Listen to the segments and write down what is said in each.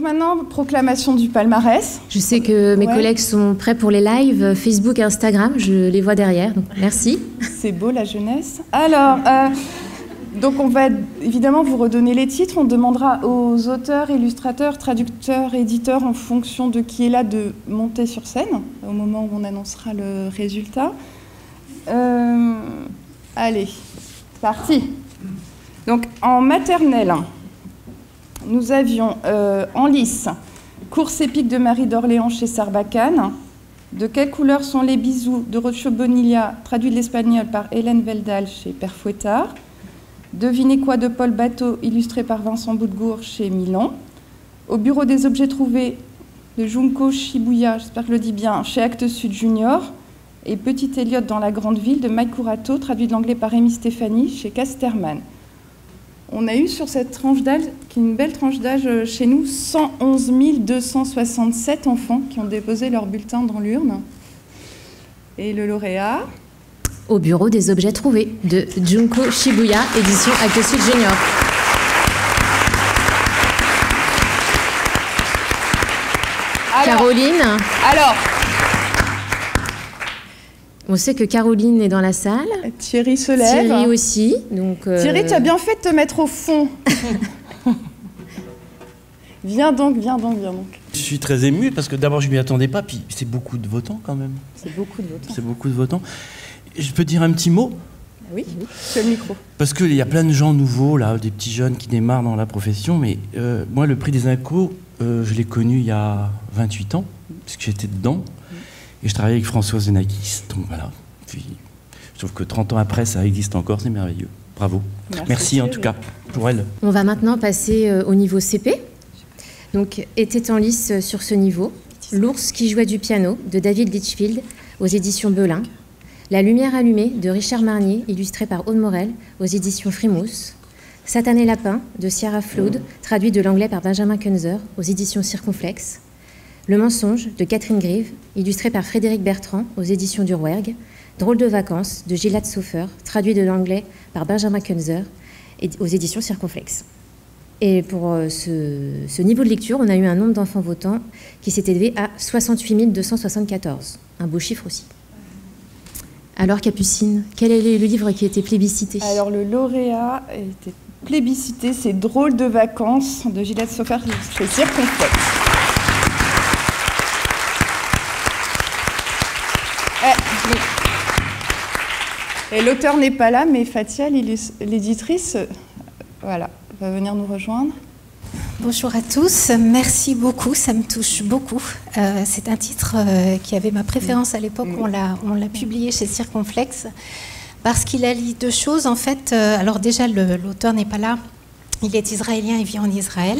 maintenant, proclamation du palmarès. Je sais que mes collègues sont prêts pour les lives Facebook et Instagram. Je les vois derrière, donc merci. C'est beau, la jeunesse. Alors, donc on va évidemment vous redonner les titres. On demandera aux auteurs, illustrateurs, traducteurs, éditeurs, en fonction de qui est là, de monter sur scène au moment où on annoncera le résultat. Allez, c'est parti. Donc, en maternelle, nous avions en lice Course épique de Marie d'Orléans chez Sarbacane. De quelle couleur sont les bisous de Rocio Bonilla, traduit de l'espagnol par Hélène Veldal chez Père Fouettard. Devinez quoi de Paul Bateau, illustré par Vincent Boudgour chez Milan. Au bureau des objets trouvés de Junko Shibuya, j'espère que je le dis bien, chez Actes Sud Junior. Et Petit Elliot dans la grande ville de Mike Curato, traduit de l'anglais par Amy Stéphanie chez Casterman. On a eu sur cette tranche d'âge, qui est une belle tranche d'âge chez nous, 111 267 enfants qui ont déposé leur bulletin dans l'urne. Et le lauréat? Au bureau des objets trouvés de Junko Shibuya, édition Actes Sud Junior. Caroline. Alors. On sait que Caroline est dans la salle. Thierry se lève. Thierry aussi. Donc, Thierry, tu as bien fait de te mettre au fond. Viens donc. Je suis très ému parce que d'abord je ne m'y attendais pas, puis c'est beaucoup de votants quand même. C'est beaucoup de votants. C'est beaucoup de votants. Et je peux dire un petit mot? Oui, c'est le micro. Parce qu'il y a plein de gens nouveaux, là, des petits jeunes qui démarrent dans la profession, mais moi le prix des Incos, je l'ai connu il y a 28 ans, puisque j'étais dedans. Et je travaillais avec Françoise Zenakis, donc voilà. Puis, je trouve que 30 ans après, ça existe encore, c'est merveilleux. Bravo. Merci en tout cas pour elle. On va maintenant passer au niveau CP. Donc, était en lice sur ce niveau. L'ours qui jouait du piano, de David Litchfield, aux éditions Belin. La lumière allumée, de Richard Marnier, illustré par Aude Morel, aux éditions Frimousse. Satané Lapin, de Sierra Flood, traduit de l'anglais par Benjamin Kunzer, aux éditions Circonflexe. Le mensonge, de Catherine Grive, illustré par Frédéric Bertrand, aux éditions du Rouergue. Drôle de vacances, de Gilad Sofer, traduit de l'anglais par Benjamin Kunzer, aux éditions Circonflexe. Et pour ce niveau de lecture, on a eu un nombre d'enfants votants qui s'est élevé à 68 274. Un beau chiffre aussi. Alors, Capucine, quel est le livre qui a été plébiscité? Alors, le lauréat a été plébiscité, c'est Drôle de vacances, de Gilad Sofer, chez Circonflexe. Et l'auteur n'est pas là, mais Fatia, l'éditrice, voilà, va venir nous rejoindre. Bonjour à tous, merci beaucoup, ça me touche beaucoup. C'est un titre qui avait ma préférence à l'époque, on l'a publié chez Circonflexe, parce qu'il allie deux choses. En fait, alors déjà, l'auteur n'est pas là. Il est israélien et vit en Israël.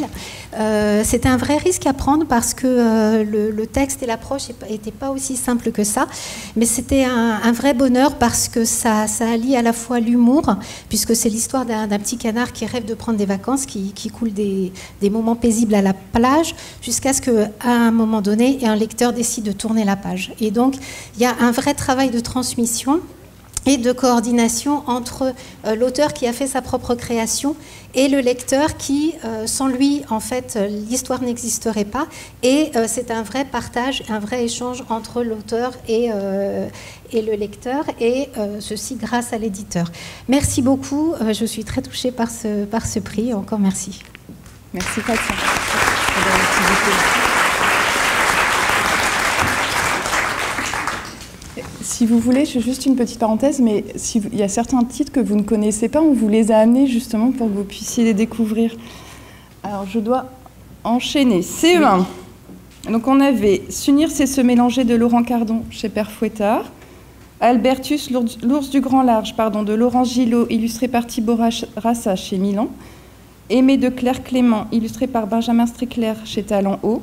C'était un vrai risque à prendre parce que le texte et l'approche n'étaient pas aussi simples que ça. Mais c'était un vrai bonheur parce que ça allie à la fois l'humour, puisque c'est l'histoire d'un petit canard qui rêve de prendre des vacances, qui coule des moments paisibles à la plage, jusqu'à ce qu'à un moment donné, un lecteur décide de tourner la page. Et donc, il y a un vrai travail de transmission et de coordination entre l'auteur qui a fait sa propre création et le lecteur qui, sans lui, en fait, l'histoire n'existerait pas. Et c'est un vrai partage, un vrai échange entre l'auteur et le lecteur, et ceci grâce à l'éditeur. Merci beaucoup, je suis très touchée par ce prix, encore merci. Merci Fatia. Si vous voulez, je fais juste une petite parenthèse, mais il y a certains titres que vous ne connaissez pas, on vous les a amenés justement pour que vous puissiez les découvrir. Alors, je dois enchaîner. CE1. Donc, on avait S'unir, c'est se mélanger de Laurent Cardon chez Père Fouettard. Albertus, l'ours du grand large, de Laurent Gillot, illustré par Thibaut Rassa chez Milan. Aimé de Claire Clément, illustré par Benjamin Strickler chez Talent Haut.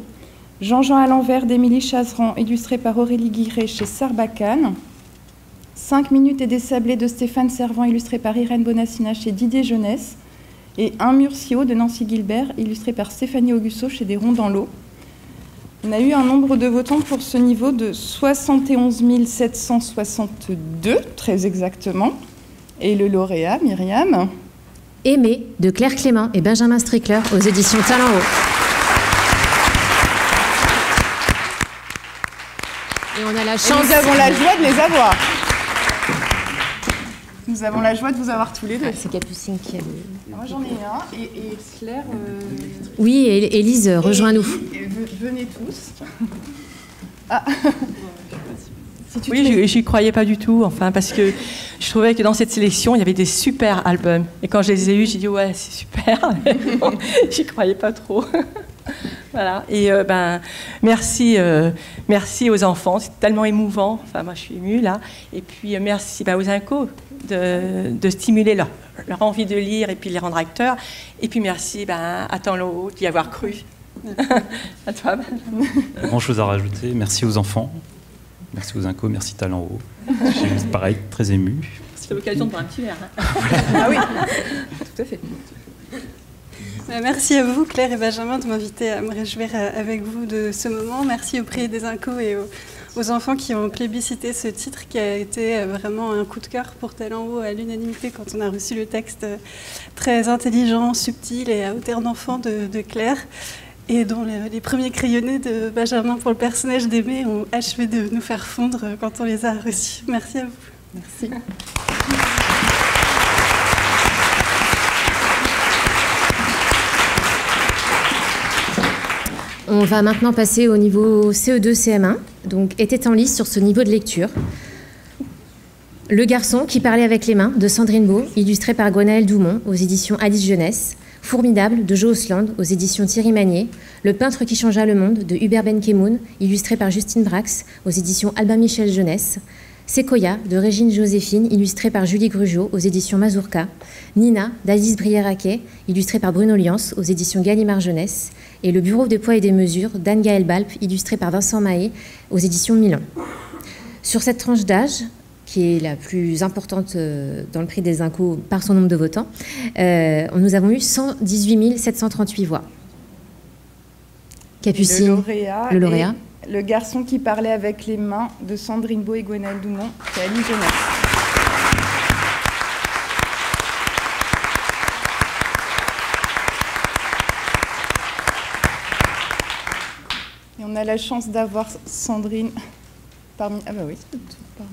Jean-Jean à l'envers d'Émilie Chazeran, illustré par Aurélie Guiret chez Sarbacane. 5 minutes et des sablés de Stéphane Servant, illustré par Irène Bonassina chez Didier Jeunesse. Et Un mur si haut de Nancy Gilbert, illustré par Stéphanie Augusto chez Des Ronds dans l'eau. On a eu un nombre de votants pour ce niveau de 71 762, très exactement. Et le lauréat, Myriam. Aimé de Claire Clément et Benjamin Strickler aux éditions Talent Haut. Et on a la Et chance. nous avons la joie de les avoir. Nous avons la joie de vous avoir tous les deux. Ah, c'est Capucine qui a le... Moi j'en ai un et Claire. Oui, et Élise, rejoins-nous. Venez tous. Ah. Si Oui, j'y croyais pas du tout, enfin, parce que je trouvais que dans cette sélection, il y avait des super albums. Et quand je les ai eus, j'ai dit ouais, c'est super. J'y croyais pas trop. Voilà. Et merci aux enfants, c'est tellement émouvant. Enfin, moi, je suis émue là. Et puis merci aux INCO de stimuler leur envie de lire et puis les rendre acteurs. Et puis merci à Tanlo d'y avoir cru. À toi. Grand chose à rajouter. Merci aux enfants. Merci aux INCO, merci Talent Haut. J'ai pareil, très ému. C'est l'occasion de prendre un petit verre. Ah oui, tout à fait. Merci à vous, Claire et Benjamin, de m'inviter à me réjouir avec vous de ce moment. Merci au prix des INCO et aux enfants qui ont plébiscité ce titre qui a été vraiment un coup de cœur pour Talent Haut à l'unanimité quand on a reçu le texte très intelligent, subtil et à hauteur d'enfant de Claire. Et dont les premiers crayonnés de Benjamin pour le personnage d'Aimé ont achevé de nous faire fondre quand on les a reçus. Merci à vous. Merci. On va maintenant passer au niveau CE2, CM1, donc était en lice sur ce niveau de lecture. Le garçon qui parlait avec les mains de Sandrine Beau, illustré par Gwenaëlle Doumont aux éditions Alice Jeunesse. Formidable de Joe Osland aux éditions Thierry Magnier, Le peintre qui changea le monde de Hubert Benkemoun, illustré par Justine Brax aux éditions Albin Michel Jeunesse, Sequoia de Régine Joséphine, illustré par Julie Grugeot aux éditions Mazurka, Nina d'Alice Brière-Raquet, illustré par Bruno Liance aux éditions Gallimard Jeunesse, et Le bureau des poids et des mesures d'Anne-Gaëlle Balp, illustré par Vincent Mahé aux éditions Milan. Sur cette tranche d'âge, qui est la plus importante dans le prix des INCO par son nombre de votants, nous avons eu 118 738 voix. Capucine, le lauréat. Le garçon qui parlait avec les mains de Sandrine Beau et Gwenaëlle Doumont, c'est Alice Jeunesse. Et on a la chance d'avoir Sandrine parmi... Ah bah oui, parmi...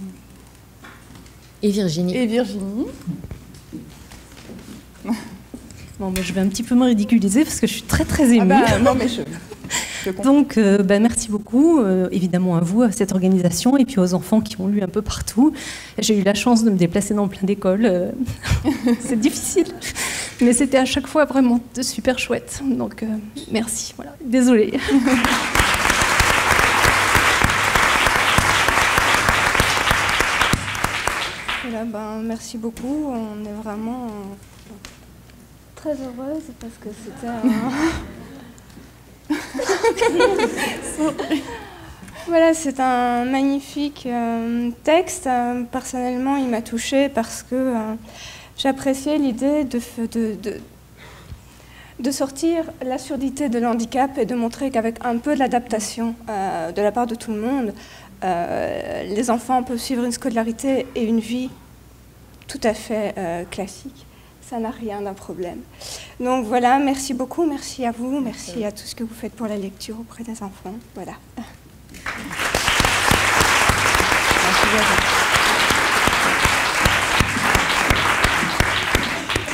Et Virginie. Et Virginie. Bon, je vais un petit peu me ridiculiser parce que je suis très très émue. Ah bah, non, mais je Donc, merci beaucoup, évidemment à vous, à cette organisation, et puis aux enfants qui ont lu un peu partout. J'ai eu la chance de me déplacer dans plein d'écoles. C'est difficile, mais c'était à chaque fois vraiment super chouette. Donc, merci. Voilà. Désolée. Voilà, merci beaucoup. On est vraiment très heureuse parce que c'était voilà, c'est un magnifique texte. Personnellement, il m'a touchée parce que j'appréciais l'idée de sortir l'absurdité de l'handicap et de montrer qu'avec un peu d'adaptation de la part de tout le monde, les enfants peuvent suivre une scolarité et une vie tout à fait classique. Ça n'a rien d'un problème. Donc voilà, merci beaucoup, merci à vous, merci à tout ce que vous faites pour la lecture auprès des enfants. Voilà.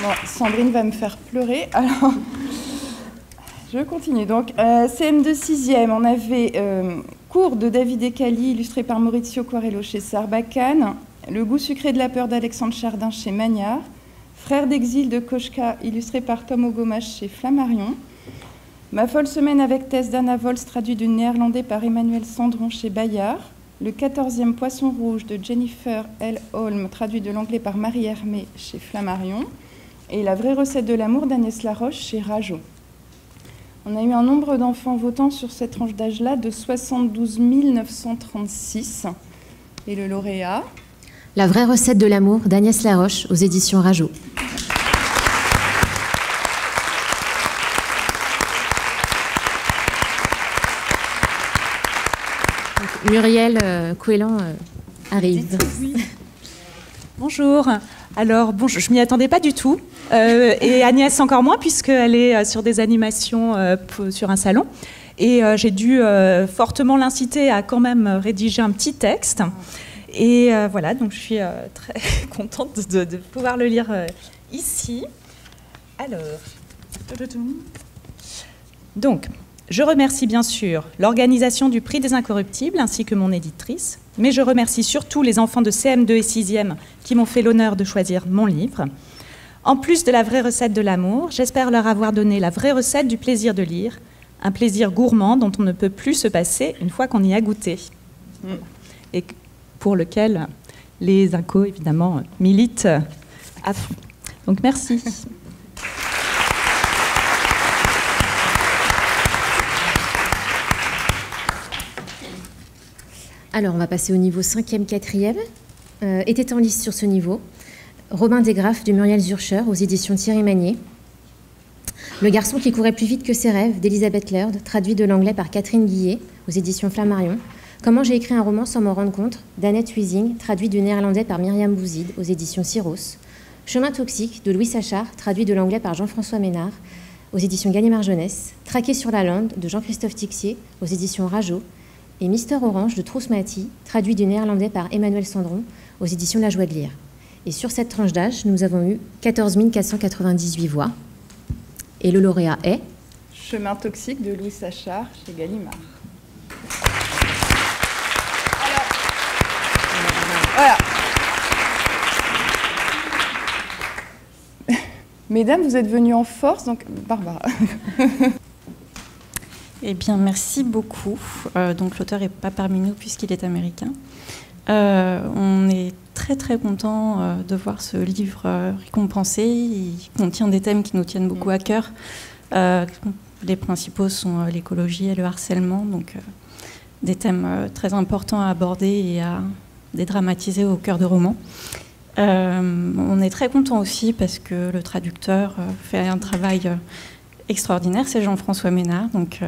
Bon, Sandrine va me faire pleurer, alors je continue. Donc, CM2 6e, on avait Cours de David Ecali, illustré par Maurizio Quarello chez Sarbacane, Le goût sucré de la peur d'Alexandre Chardin chez Magnard, Frères d'exil de Kochka, illustré par Tom Ogomache chez Flammarion, Ma folle semaine avec Tess d'Anna Vols, traduit du néerlandais par Emmanuel Sandron chez Bayard, Le 14e Poisson rouge de Jennifer L. Holm, traduit de l'anglais par Marie Hermé chez Flammarion, et La vraie recette de l'amour d'Agnès Laroche chez Rageot. On a eu un nombre d'enfants votants sur cette tranche d'âge-là de 72 936. Et le lauréat? La vraie recette de l'amour d'Agnès Laroche aux éditions Rageot. Muriel Couélan arrive. Oui. Bonjour. Alors, bon, je ne m'y attendais pas du tout. Et Agnès encore moins, puisqu'elle est sur des animations sur un salon. Et j'ai dû fortement l'inciter à quand même rédiger un petit texte. Et voilà, donc je suis très contente de pouvoir le lire ici. Alors, donc, je remercie bien sûr l'organisation du Prix des Incorruptibles ainsi que mon éditrice, mais je remercie surtout les enfants de CM2 et 6e qui m'ont fait l'honneur de choisir mon livre. En plus de la vraie recette de l'amour, j'espère leur avoir donné la vraie recette du plaisir de lire, un plaisir gourmand dont on ne peut plus se passer une fois qu'on y a goûté. Et pour lequel les incos, évidemment, militent à fond. Donc, merci. Alors, on va passer au niveau 5e, 4e. Était en lice sur ce niveau Robin Desgraphes de Muriel Zurcher aux éditions Thierry Magnier. Le garçon qui courait plus vite que ses rêves d'Elisabeth Laird, traduit de l'anglais par Catherine Guillet aux éditions Flammarion. Comment j'ai écrit un roman sans m'en rendre compte d'Annette Huizing, traduit du néerlandais par Myriam Bouzid aux éditions Syros. Chemin toxique de Louis Sachard, traduit de l'anglais par Jean-François Ménard aux éditions Gallimard Jeunesse. Traqué sur la lande de Jean-Christophe Tixier aux éditions Rajo. Et Mister Orange de Trousse Mati, traduit du néerlandais par Emmanuel Sandron aux éditions La Joie de lire. Et sur cette tranche d'âge, nous avons eu 14 498 voix. Et le lauréat est Chemin toxique de Louis Sachard chez Gallimard. Voilà. Mesdames, vous êtes venues en force, donc Barbara. Eh bien, merci beaucoup. Donc, l'auteur n'est pas parmi nous puisqu'il est américain. On est très, très content de voir ce livre récompensé. Il contient des thèmes qui nous tiennent beaucoup à cœur. Les principaux sont l'écologie et le harcèlement, donc des thèmes très importants à aborder et à dédramatiser au cœur de roman. On est très content aussi parce que le traducteur fait un travail extraordinaire, c'est Jean-François Ménard, donc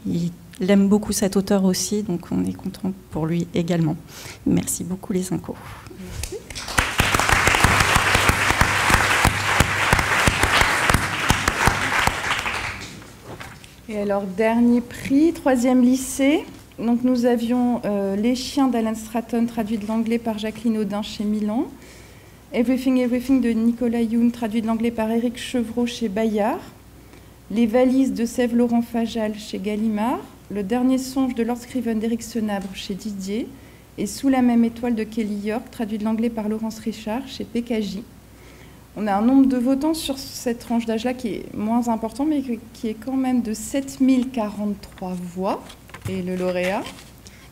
il aime beaucoup cet auteur aussi, donc on est content pour lui également. Merci beaucoup les incos. Merci. Et alors, dernier prix, 3e lycée. Donc, nous avions Les chiens d'Alan Stratton, traduit de l'anglais par Jacqueline Audin chez Milan. Everything, Everything de Nicolas Youn, traduit de l'anglais par Éric Chevreau chez Bayard. Les valises de Sèvres-Laurent Fajal chez Gallimard. Le dernier songe de Lord Scriven d'Éric Senabre chez Didier. Et Sous la même étoile de Kelly York, traduit de l'anglais par Laurence Richard chez PKJ. On a un nombre de votants sur cette tranche d'âge-là qui est moins important, mais qui est quand même de 7043 voix. Et le lauréat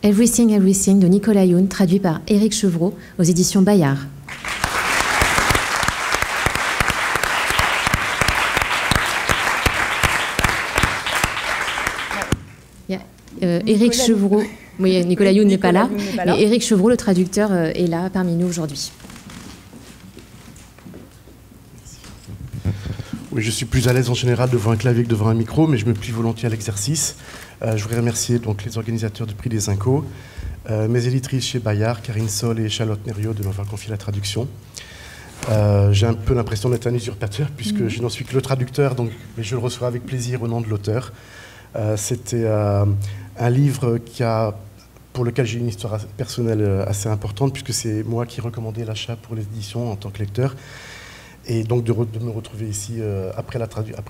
Everything, Everything de Nicolas Youn, traduit par Éric Chevreau aux éditions Bayard. Éric Chevreau, oui, Nicolas Youn n'est pas là, mais Éric Chevreau, le traducteur, est là parmi nous aujourd'hui. Oui, je suis plus à l'aise en général devant un clavier que devant un micro, mais je me plie volontiers à l'exercice. Je voudrais remercier donc les organisateurs du Prix des Incos, mes éditrices chez Bayard, Karine Sol et Charlotte Nériot de m'avoir confié la traduction. J'ai un peu l'impression d'être un usurpateur puisque je n'en suis que le traducteur, donc, mais je le reçois avec plaisir au nom de l'auteur. C'était un livre pour lequel j'ai une histoire personnelle assez importante puisque c'est moi qui recommandais l'achat pour l'édition en tant que lecteur. Et donc de me retrouver ici après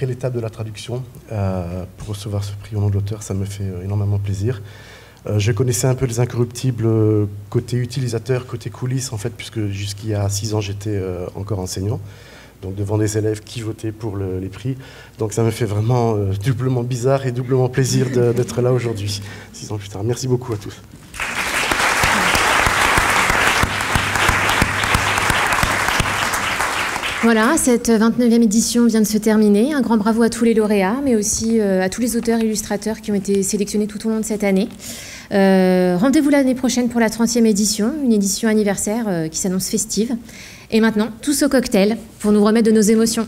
l'étape de la traduction pour recevoir ce prix au nom de l'auteur, ça me fait énormément plaisir. Je connaissais un peu les Incorruptibles côté utilisateur, côté coulisses en fait, puisque jusqu'il y a 6 ans j'étais encore enseignant, donc devant des élèves qui votaient pour les prix. Donc ça me fait vraiment doublement bizarre et doublement plaisir d'être là aujourd'hui, 6 ans plus tard. Merci beaucoup à tous. Voilà, cette 29e édition vient de se terminer. Un grand bravo à tous les lauréats, mais aussi à tous les auteurs et illustrateurs qui ont été sélectionnés tout au long de cette année. Rendez-vous l'année prochaine pour la 30e édition, une édition anniversaire qui s'annonce festive. Et maintenant, tous au cocktail pour nous remettre de nos émotions.